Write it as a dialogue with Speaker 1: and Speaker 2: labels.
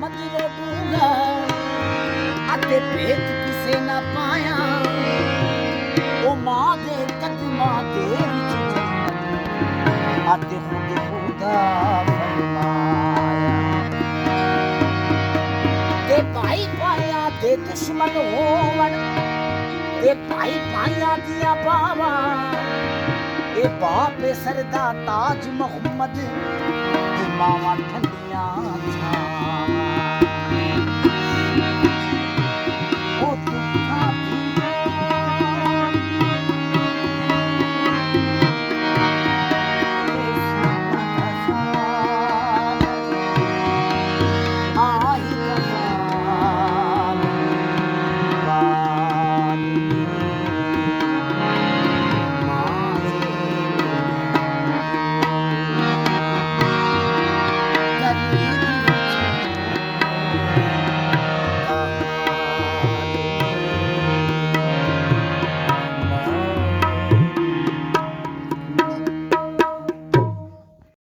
Speaker 1: मंदिरों दूंगा अते भेद किसे ना पाया ओ मां दे कदमां दे विच जन्नत अते खुद खुदा फरमाया ते भाई भाइयां दे दुश्मन होवन ते भाई भाइयां दिया बावा ए बाप सरदा ताज मोहम्मद ते मावा